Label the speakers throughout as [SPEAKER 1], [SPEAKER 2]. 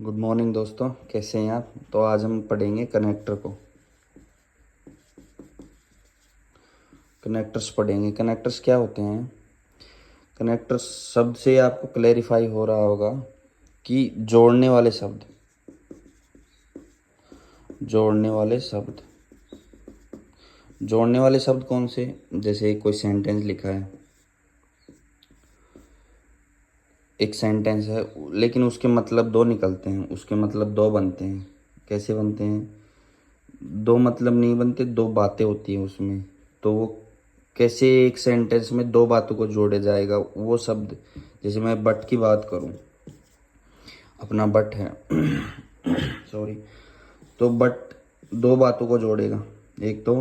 [SPEAKER 1] Good morning दोस्तों, कैसे हैं आप। तो आज हम पढ़ेंगे कनेक्टर को। कनेक्टर्स पढ़ेंगे। कनेक्टर्स क्या होते हैं। कनेक्टर्स शब्द से आपको क्लैरिफाई हो रहा होगा कि जोड़ने वाले शब्द। जोड़ने वाले शब्द जोड़ने वाले शब्द कौन से। जैसे कोई सेंटेंस लिखा है, एक सेंटेंस है लेकिन उसके मतलब दो निकलते हैं, उसके मतलब दो बनते हैं। कैसे बनते हैं। दो मतलब नहीं बनते, दो बातें होती हैं उसमें। तो वो कैसे एक सेंटेंस में दो बातों को जोड़े जाएगा वो शब्द। जैसे मैं बट की बात करूं, अपना बट है सॉरी। तो बट दो बातों को जोड़ेगा। एक तो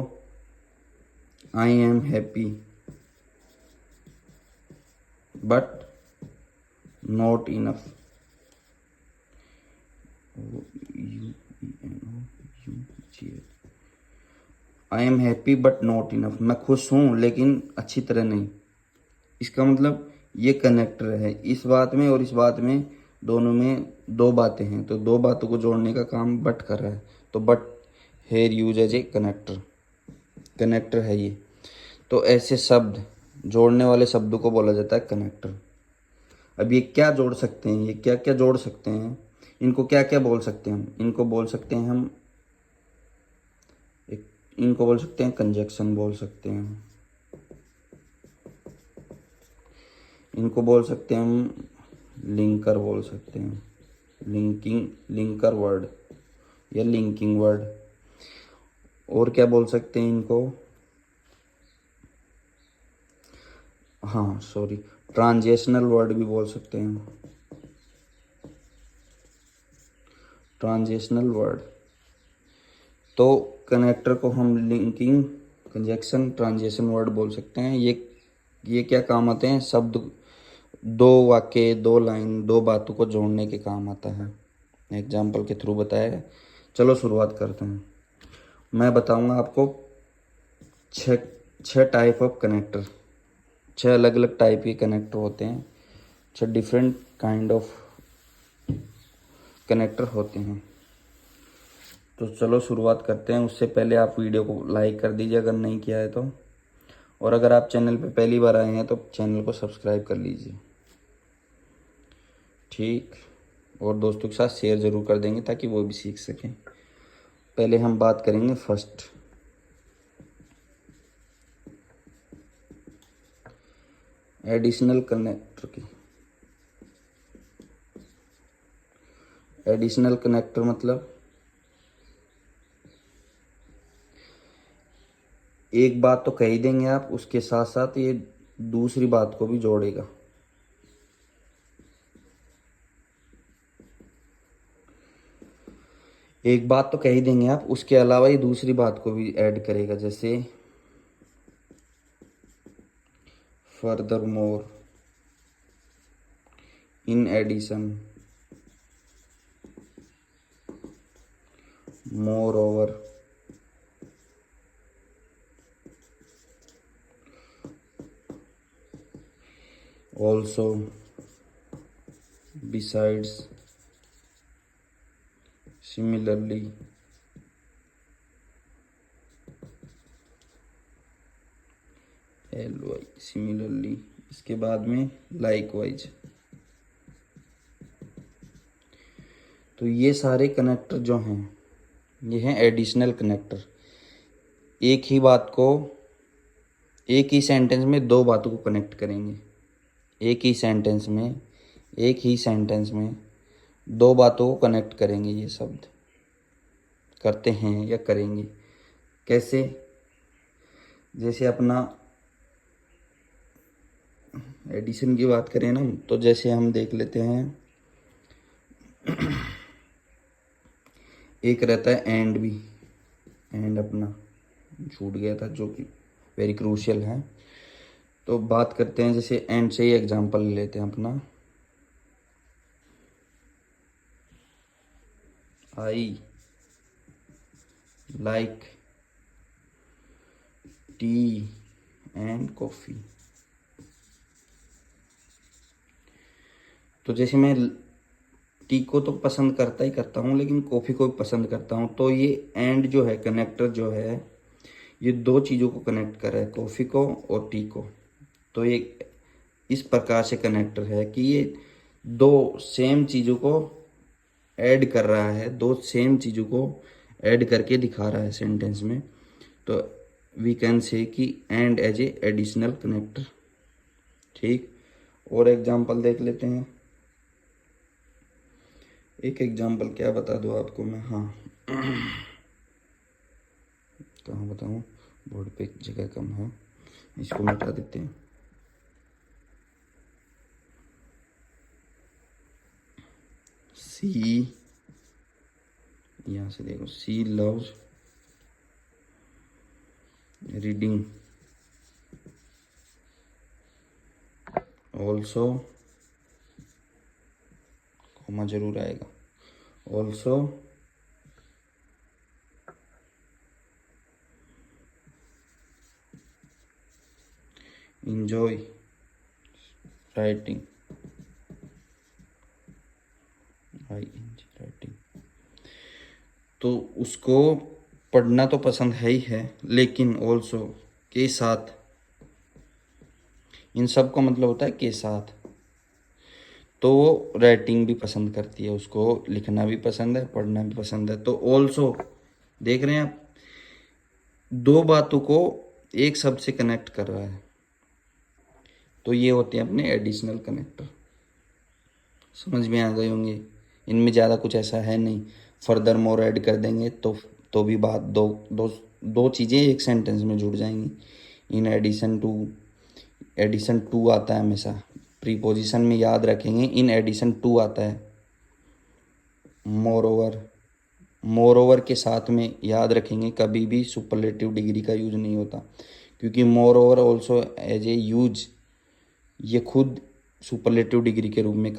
[SPEAKER 1] I am happy but not enough. I am happy but not enough. मैं खुश हूं लेकिन अच्छी तरह नहीं। इसका मतलब ये कनेक्टर है इस बात में और इस बात में। दोनों में दो बातें हैं, तो दो बातों को जोड़ने का काम बट कर रहा है। तो but here use as a connector. Connector है ये। तो ऐसे शब्द, जोड़ने वाले शब्दों को बोला जाता है कनेक्टर। अब ये क्या जोड़ सकते हैं, ये क्या क्या जोड़ सकते हैं, इनको क्या क्या बोल सकते हैं हम। इनको बोल सकते हैं हम एक, इनको बोल सकते हैं कंजक्शन बोल सकते हैं। इनको बोल सकते हैं हम लिंकर बोल सकते हैं। लिंकिंग, लिंकर वर्ड या लिंकिंग वर्ड। और क्या बोल सकते हैं इनको। हाँ सॉरी, ट्रांजेशनल वर्ड भी बोल सकते हैं। Transitional word. तो कनेक्टर को हम लिंकिंग, कंजक्शन, ट्रांजेशन वर्ड बोल सकते हैं। ये क्या काम आते हैं। शब्द, दो वाक्य, दो लाइन, दो बातों को जोड़ने के काम आता है। एग्जाम्पल के थ्रू बताया है। चलो शुरुआत करते हैं। मैं बताऊंगा आपको छः छः टाइप ऑफ कनेक्टर। छः अलग अलग टाइप के कनेक्टर होते हैं। छः डिफरेंट काइंड ऑफ कनेक्टर होते हैं। तो चलो शुरुआत करते हैं। उससे पहले आप वीडियो को लाइक कर दीजिए अगर नहीं किया है तो। और अगर आप चैनल पे पहली बार आए हैं तो चैनल को सब्सक्राइब कर लीजिए, ठीक। और दोस्तों के साथ शेयर ज़रूर कर देंगे ताकि वो भी सीख सकें। पहले हम बात करेंगे फर्स्ट, एडिशनल कनेक्टर की। एडिशनल कनेक्टर मतलब एक बात तो कह ही देंगे आप, उसके साथ साथ ये दूसरी बात को भी जोड़ेगा। एक बात तो कह ही देंगे आप, उसके अलावा ये दूसरी बात को भी ऐड करेगा। जैसे furthermore, in addition, moreover, also, besides, similarly, L Y, similarly. इसके बाद में लाइकवाइज। तो ये सारे कनेक्टर जो हैं ये हैं एडिशनल कनेक्टर। एक ही बात को, एक ही सेंटेंस में दो बातों को कनेक्ट करेंगे। एक ही सेंटेंस में, एक ही सेंटेंस में दो बातों को कनेक्ट करेंगे। ये शब्द करते हैं या करेंगे। कैसे। जैसे अपना एडिशन की बात करें ना, तो जैसे हम देख लेते हैं एक रहता है एंड भी। एंड अपना छूट गया था जो कि वेरी क्रूशियल है। तो बात करते हैं, जैसे एंड से ही एग्जांपल ले लेते हैं अपना। I like T and coffee. तो जैसे मैं टी को तो पसंद करता ही करता हूँ, लेकिन कॉफ़ी को भी पसंद करता हूँ। तो ये एंड जो है कनेक्टर जो है, ये दो चीज़ों को कनेक्ट कर रहा है, कॉफ़ी को और टी को। तो ये इस प्रकार से कनेक्टर है कि ये दो सेम चीज़ों को ऐड कर रहा है, दो सेम चीज़ों को ऐड करके दिखा रहा है सेंटेंस में। तो वी कैन से कि and as a additional connector. ठीक, और एग्जांपल देख लेते हैं। एक एग्जांपल क्या बता दूँ आपको मैं, हाँ कहाँ बताऊँ, बोर्ड पे जगह कम है, इसको मिटा देते हैं। सी, यहाँ से देखो, सी लव्स रीडिंग ऑल्सो, कॉमा जरूर आएगा, ऑल्सो enjoy writing, राइटिंग। तो उसको पढ़ना तो पसंद है ही है, लेकिन ऑल्सो के साथ, इन सब का मतलब होता है के साथ। तो वो राइटिंग भी पसंद करती है, उसको लिखना भी पसंद है, पढ़ना भी पसंद है। तो ऑल्सो देख रहे हैं आप, दो बातों को एक शब्द से कनेक्ट कर रहा है। तो ये होते हैं अपने एडिशनल कनेक्टर। समझ में आ गए होंगे, इनमें ज़्यादा कुछ ऐसा है नहीं। फर्दर मोर ऐड कर देंगे तो भी बात दो दो दो चीज़ें एक सेंटेंस में जुड़ जाएंगी। इन एडिशन टू आता है हमेशा, प्रीपोजिशन में याद रखेंगे, इन एडिशन टू आता है। मोर ओवर के साथ में याद रखेंगे, कभी भी सुपरलेटिव डिग्री का यूज नहीं होता, क्योंकि moreover also as a use, ये खुद सुपरलेटिव डिग्री के रूप में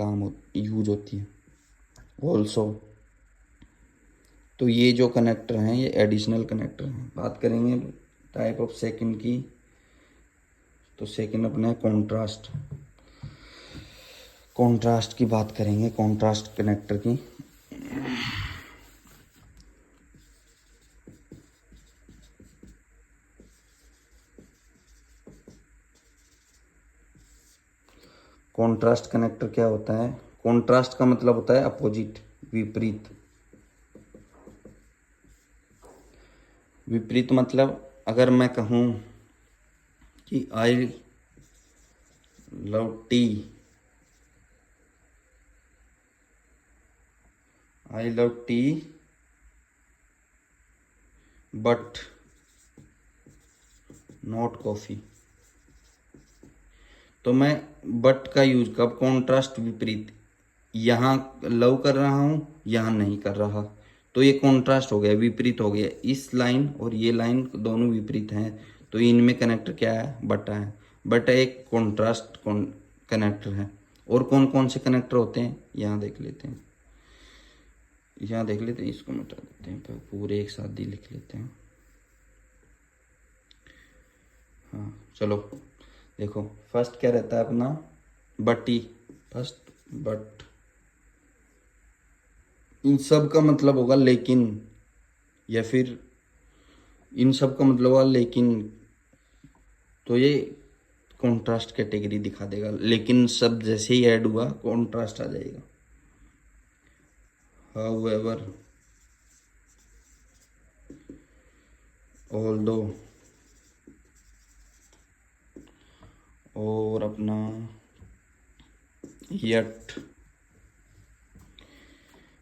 [SPEAKER 1] यूज होती है ऑल्सो। तो ये जो कनेक्टर हैं ये एडिशनल कनेक्टर हैं। बात करेंगे टाइप ऑफ सेकंड की, तो सेकंड अपना है कॉन्ट्रास्ट। कॉन्ट्रास्ट की बात करेंगे, कॉन्ट्रास्ट कनेक्टर की। कॉन्ट्रास्ट कनेक्टर क्या होता है? कॉन्ट्रास्ट का मतलब होता है अपोजिट, विपरीत। विपरीत मतलब अगर मैं कहूँ कि I love T, I love T but not coffee, तो मैं बट का यूज कब, कॉन्ट्रास्ट विपरीत, यहाँ लव कर रहा हूँ, यहाँ नहीं कर रहा, तो ये कॉन्ट्रास्ट हो गया, विपरीत हो गया। इस लाइन और ये लाइन दोनों विपरीत हैं, तो इनमें कनेक्टर क्या है? बटा है। बटा एक कॉन्ट्रास्ट कनेक्टर है। और कौन कौन से कनेक्टर होते हैं यहाँ देख लेते हैं, यहाँ देख लेते हैं, इसको मिटा देते हैं, पूरे एक साथ ही लिख लेते हैं। हाँ चलो देखो, फर्स्ट क्या रहता है अपना, बटी, फर्स्ट बट। इन सब का मतलब होगा लेकिन, या फिर इन सब का मतलब होगा लेकिन, तो ये कॉन्ट्रास्ट कैटेगरी दिखा देगा। लेकिन सब जैसे ही ऐड हुआ कॉन्ट्रास्ट आ जाएगा। हाउएवर, ऑल्दो, और अपना यट,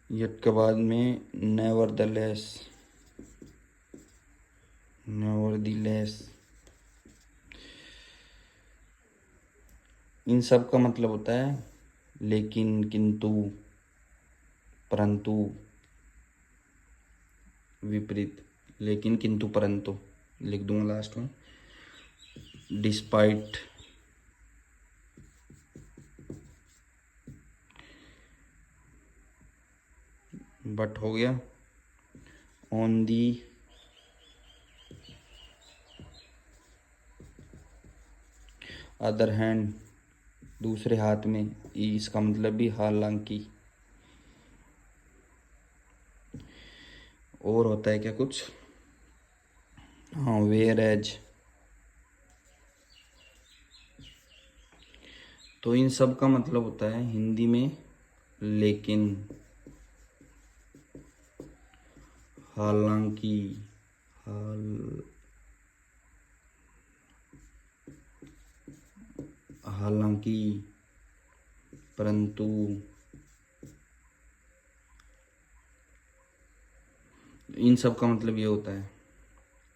[SPEAKER 1] यट के बाद में नेवरदलेस, नेवरदलेस। इन सब का मतलब होता है लेकिन, किंतु, परंतु, विपरीत। लेकिन किंतु परंतु लिख दूंगा लास्ट में। डिस्पाइट, बट हो गया। ऑन दी अदर हैंड, दूसरे हाथ में, इसका मतलब भी हालांकि। और होता है क्या कुछ, हाँ, वेयर एज। तो इन सब का मतलब होता है हिंदी में लेकिन, हालांकि, हाल हालांकि, परंतु, इन सब का मतलब ये होता है,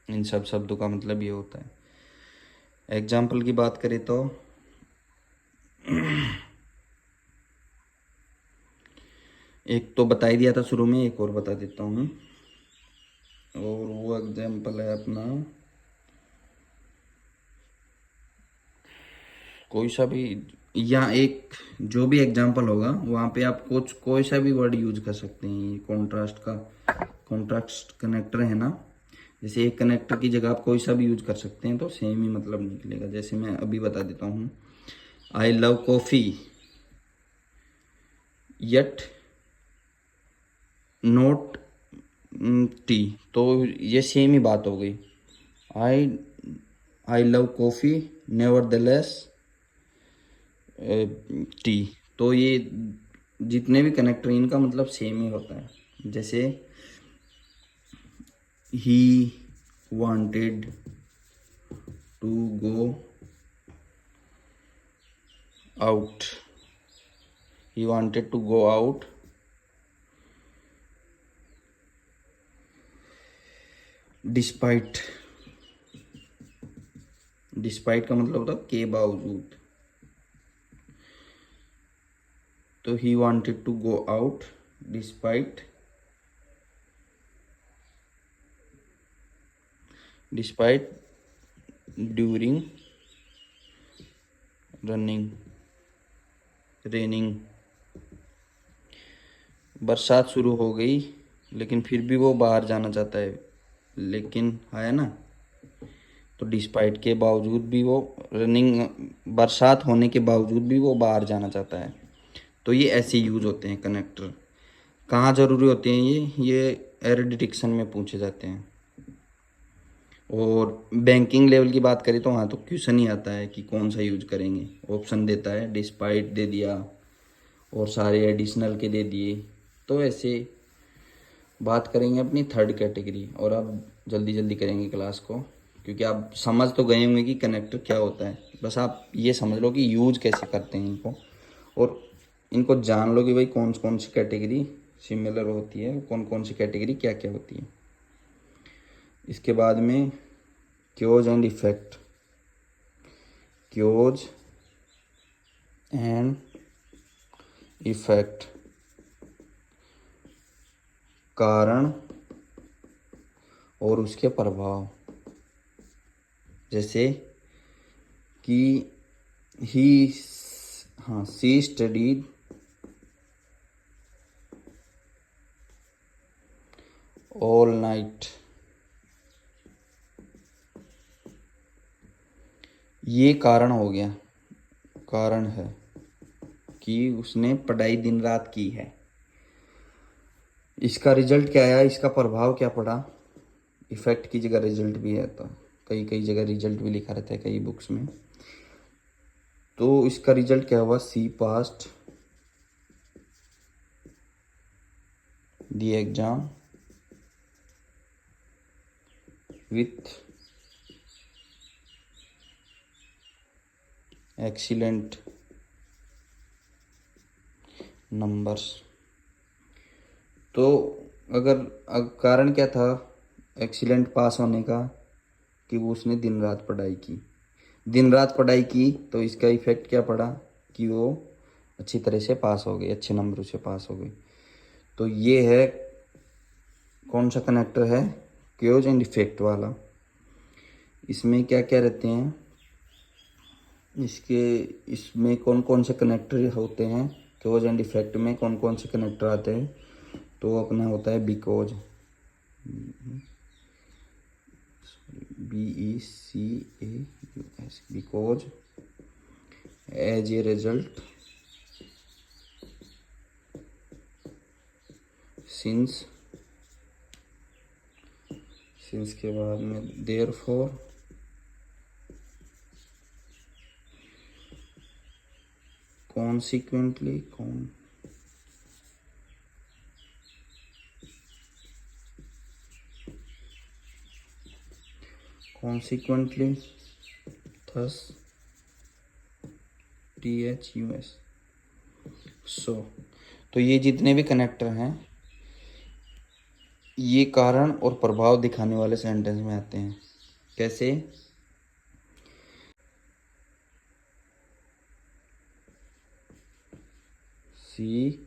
[SPEAKER 1] इन सब शब्दों का मतलब ये होता है। एग्जाम्पल की बात करें तो एक तो बता ही दिया था शुरू में, एक और बता देता हूँ। और वो एग्जाम्पल है अपना, कोई सा भी, या एक जो भी एग्जाम्पल होगा वहाँ पे आप कुछ कोई सा भी वर्ड यूज कर सकते हैं। कॉन्ट्रास्ट का, कॉन्ट्रास्ट कनेक्टर है ना, जैसे एक कनेक्टर की जगह आप कोई सा भी यूज कर सकते हैं तो सेम ही मतलब निकलेगा। जैसे मैं अभी बता देता हूँ, I love coffee yet not tea, तो ये सेम ही बात हो गई। I I love coffee nevertheless tea, तो ये जितने भी कनेक्टर इनका मतलब सेम ही होता है। जैसे he wanted to go out, he wanted to go out despite, despite का मतलब होता है के बावजूद। तो he wanted to go out despite, despite during running raining, बरसात शुरू हो गई लेकिन फिर भी वो बाहर जाना चाहता है, लेकिन है ना, तो डिस्पाइट के बावजूद भी वो रनिंग, बरसात होने के बावजूद भी वो बाहर जाना चाहता है। तो ये ऐसे यूज होते हैं कनेक्टर। कहाँ ज़रूरी होते हैं ये एरर डिटेक्शन में पूछे जाते हैं। और बैंकिंग लेवल की बात करें तो हाँ, तो क्वेश्चन ही आता है कि कौन सा यूज करेंगे, ऑप्शन देता है, डिस्पाइट दे दिया और सारे एडिशनल के दे दिए। तो ऐसे बात करेंगे अपनी थर्ड कैटेगरी, और अब जल्दी जल्दी करेंगे क्लास को, क्योंकि आप समझ तो गए होंगे कि कनेक्टर क्या होता है। बस आप ये समझ लो कि यूज कैसे करते हैं इनको, और इनको जान लो कि भाई कौन कौन सी कैटेगरी सिमिलर होती है, कौन कौन सी कैटेगरी क्या क्या होती है। इसके बाद में chaos and effect, chaos and effect, कारण और उसके प्रभाव। जैसे कि ही, हाँ, सी स्टडीड ऑल नाइट, ये कारण हो गया, कारण है कि उसने पढ़ाई दिन रात की है। इसका रिजल्ट क्या आया, इसका प्रभाव क्या पड़ा। इफेक्ट की जगह रिजल्ट भी है, तो कई कई जगह रिजल्ट भी लिखा रहता है कई बुक्स में। तो इसका रिजल्ट क्या हुआ, she passed the exam with excellent numbers. तो अगर कारण क्या था एक्सीलेंट पास होने का, कि वो उसने दिन रात पढ़ाई की, दिन रात पढ़ाई की, तो इसका इफेक्ट क्या पड़ा कि वो अच्छी तरह से पास हो गई, अच्छे नंबरों से पास हो गई। तो ये है कौन सा कनेक्टर है, क्योज एंड इफेक्ट वाला। इसमें क्या क्या रहते हैं, इसमें कौन कौन से कनेक्टर होते हैं, क्योज एंड इफेक्ट में कौन कौन से कनेक्टर आते हैं। तो अपना होता है because, BECAUS, because, as a result, since, since के बाद में therefore consequently thus THUS so तो ये जितने भी कनेक्टर हैं ये कारण और प्रभाव दिखाने वाले सेंटेंस में आते हैं। कैसे? सी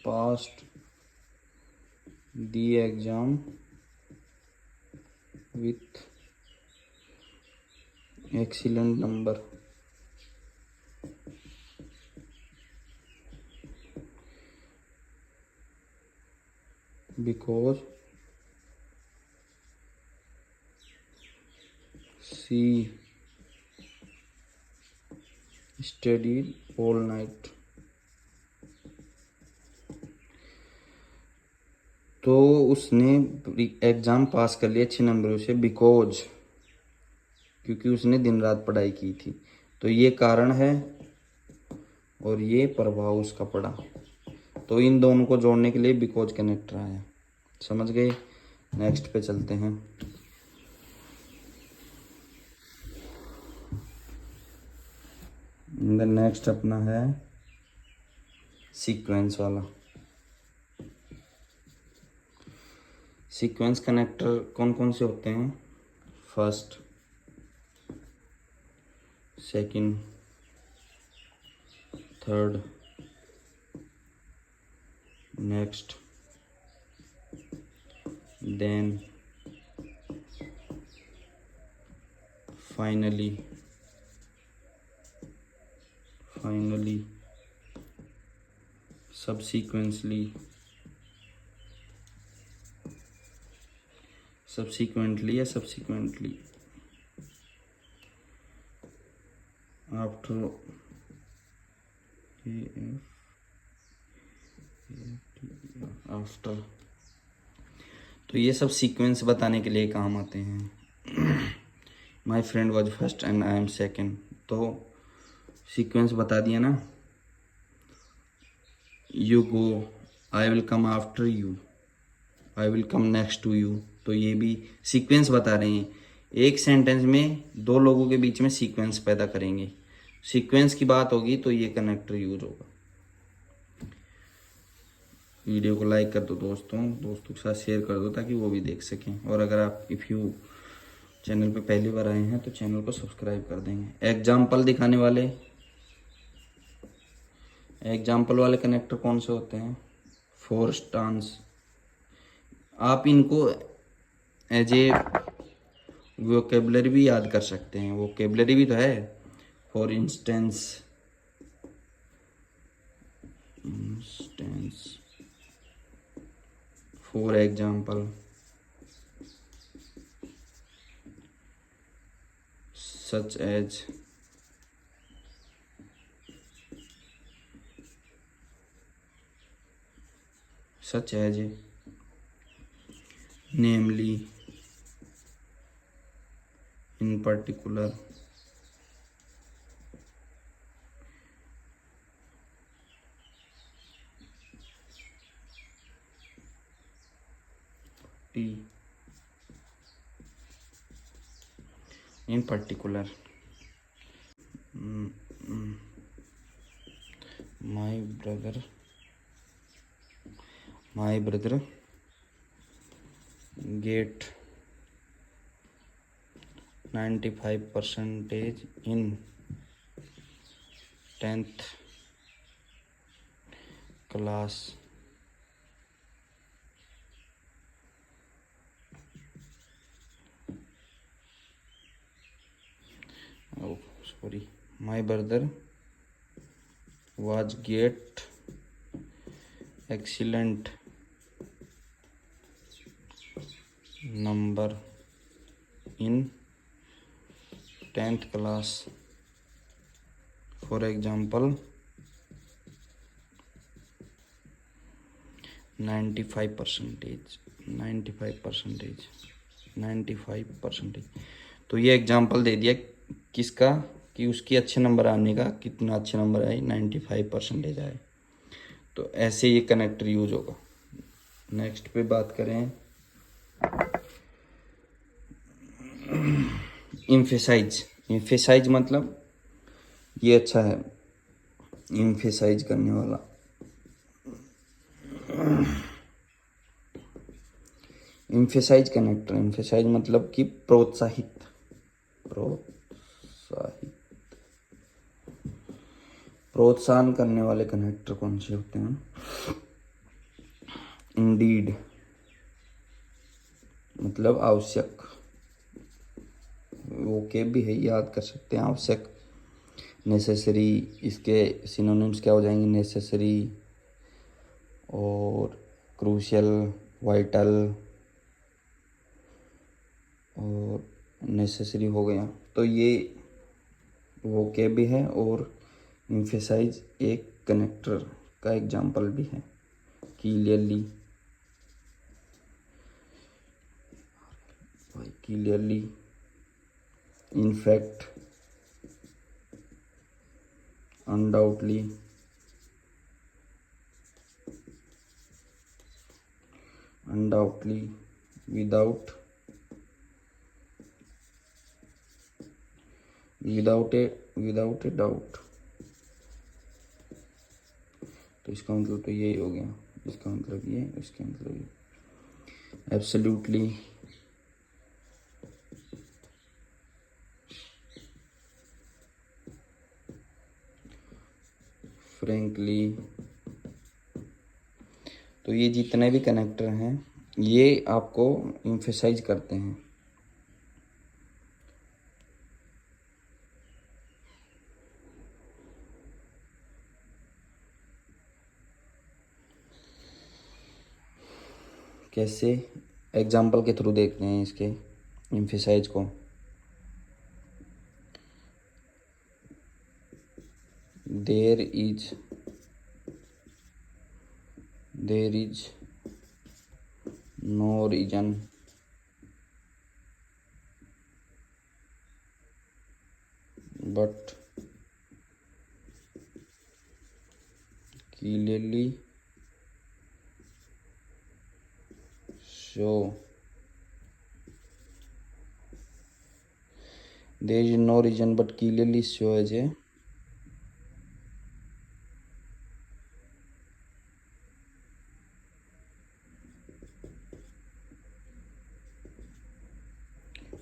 [SPEAKER 1] passed the exam with excellent number. Because she studied all night. तो उसने एग्ज़ाम पास कर लिया अच्छे नंबरों से बिकॉज क्योंकि उसने दिन रात पढ़ाई की थी। तो ये कारण है और ये प्रभाव उसका पड़ा। तो इन दोनों को जोड़ने के लिए बिकॉज कनेक्टर आया। समझ गए? नेक्स्ट पे चलते हैं। नेक्स्ट अपना है सीक्वेंस वाला। सीक्वेंस कनेक्टर कौन कौन से होते हैं? First, second, third, next, then finally subsequently या subsequently after आफ्टर। तो ये सब सीक्वेंस बताने के लिए काम आते हैं। My friend was first and I am second. तो सीक्वेंस बता दिया ना। You go, I will come after you, I will come next to you. तो ये भी सीक्वेंस बता रहे हैं। एक सेंटेंस में दो लोगों के बीच में सीक्वेंस पैदा करेंगे। सीक्वेंस की बात होगी तो ये कनेक्टर यूज होगा। वीडियो को लाइक कर दो दोस्तों के साथ शेयर कर दो ताकि वो भी देख सकें। और अगर आप इफ़ यू चैनल पे पहली बार आए हैं तो चैनल को सब्सक्राइब कर देंगे। एग्जाम्पल दिखाने वाले कनेक्टर कौन से होते हैं? For instance. आप इनको एज ए वोकेबलरी भी याद कर सकते हैं। वोकेबलरी भी तो है। For instance, for example, such as namely, in particular, in particular, my brother get 95% in 10th class. Oh, sorry. My brother was get excellent number in 10th class, for example 95%, 95%। तो ये example दे दिया किसका, कि उसकी अच्छे number आने का, कितना अच्छे नंबर आए, 95% आए। तो ऐसे ये कनेक्टर यूज होगा। नेक्स्ट पे बात करें, इम्फेसाइज। इम्फेसाइज मतलब ये अच्छा है, इम्फेसाइज करने वाला। इम्फेसाइज कनेक्टर, इम्फेसाइज मतलब कि प्रोत्साहित, प्रोत्साहित, प्रोत्साहन करने वाले कनेक्टर कौन से होते हैं? इंडीड मतलब आवश्यक, वो के भी है, याद कर सकते हैं, आवश्यक। नेसेसरी, इसके सिनोनिम्स क्या हो जाएंगे? नेसेसरी और क्रूशियल, वाइटल और नेसेसरी हो गया। तो ये वो के भी है, और इम्फेसाइज एक कनेक्टर का एग्जाम्पल भी है। Clearly, clearly, in fact, undoubtedly, undoubtedly, without, without a doubt. तो इसका मतलब तो यही हो गया, इसका मतलब ये, इसका मतलब ये। Absolutely, frankly. तो ये जितने भी कनेक्टर हैं ये आपको इम्फेसाइज करते हैं। कैसे? एग्जाम्पल के थ्रू देखते हैं इसके इम्फेसाइज को। There is no reason but clearly show there is no reason but clearly show as a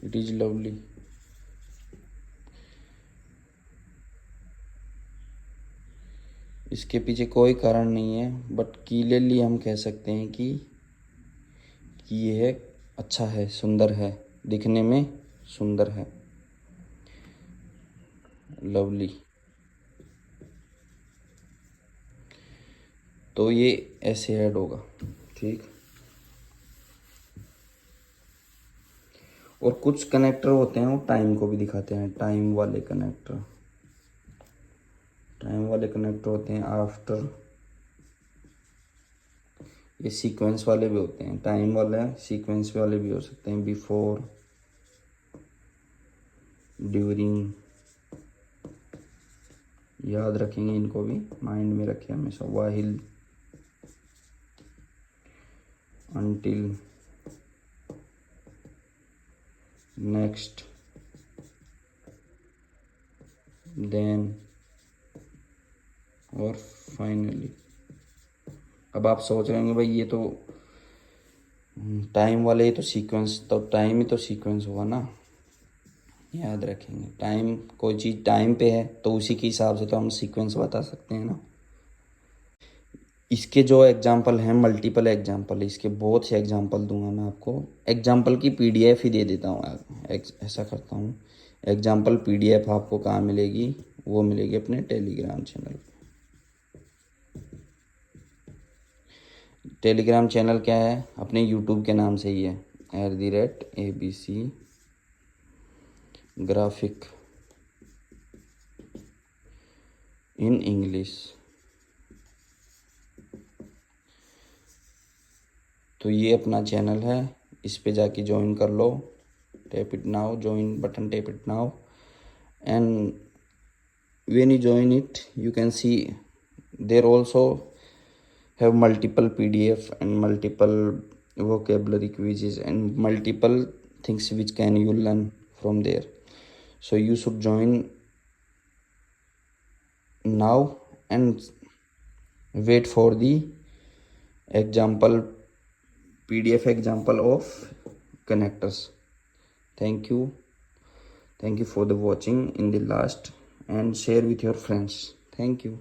[SPEAKER 1] it is lovely। इसके पीछे कोई कारण नहीं है, बट क्लियरली हम कह सकते हैं कि यह अच्छा है, सुंदर है, दिखने में सुंदर है, लवली। तो ये ऐसे ऐड होगा, ठीक। और कुछ कनेक्टर होते हैं वो टाइम को भी दिखाते हैं, टाइम वाले कनेक्टर। टाइम वाले कनेक्टर होते हैं आफ्टर। ये सीक्वेंस वाले भी होते हैं, टाइम वाले सीक्वेंस वाले भी हो सकते हैं। बिफोर, ड्यूरिंग, याद रखेंगे इनको भी, माइंड में रखें हमेशा। वाहिल, अनटिल, नेक्स्ट, देन और फाइनली। अब आप सोच रहे होंगे भाई ये तो टाइम वाले, ये तो सीक्वेंस, तो टाइम ही तो सीक्वेंस हुआ ना। याद रखेंगे, टाइम, कोई चीज़ टाइम पे है तो उसी के हिसाब से तो हम सीक्वेंस बता सकते हैं ना। इसके जो एग्जाम्पल हैं, मल्टीपल एग्जाम्पल, इसके बहुत से एग्जाम्पल दूंगा मैं आपको। एग्जाम्पल की पीडीएफ ही दे देता हूँ, ऐसा करता हूँ। एग्जाम्पल पीडीएफ आपको कहाँ मिलेगी? वो मिलेगी अपने टेलीग्राम चैनल पे। टेलीग्राम चैनल क्या है? अपने यूट्यूब के नाम से ही है, @abc graphic in English। तो ये अपना चैनल है, इस पे जाके ज्वाइन कर लो। Tap it now, join button, tap it now, and when you join it you can see there also have multiple PDF and multiple vocabulary quizzes and multiple things which can you learn from there. So you should join now and wait for the example PDF example of connectors. Thank you for the watching in the last, and share with your friends. Thank you.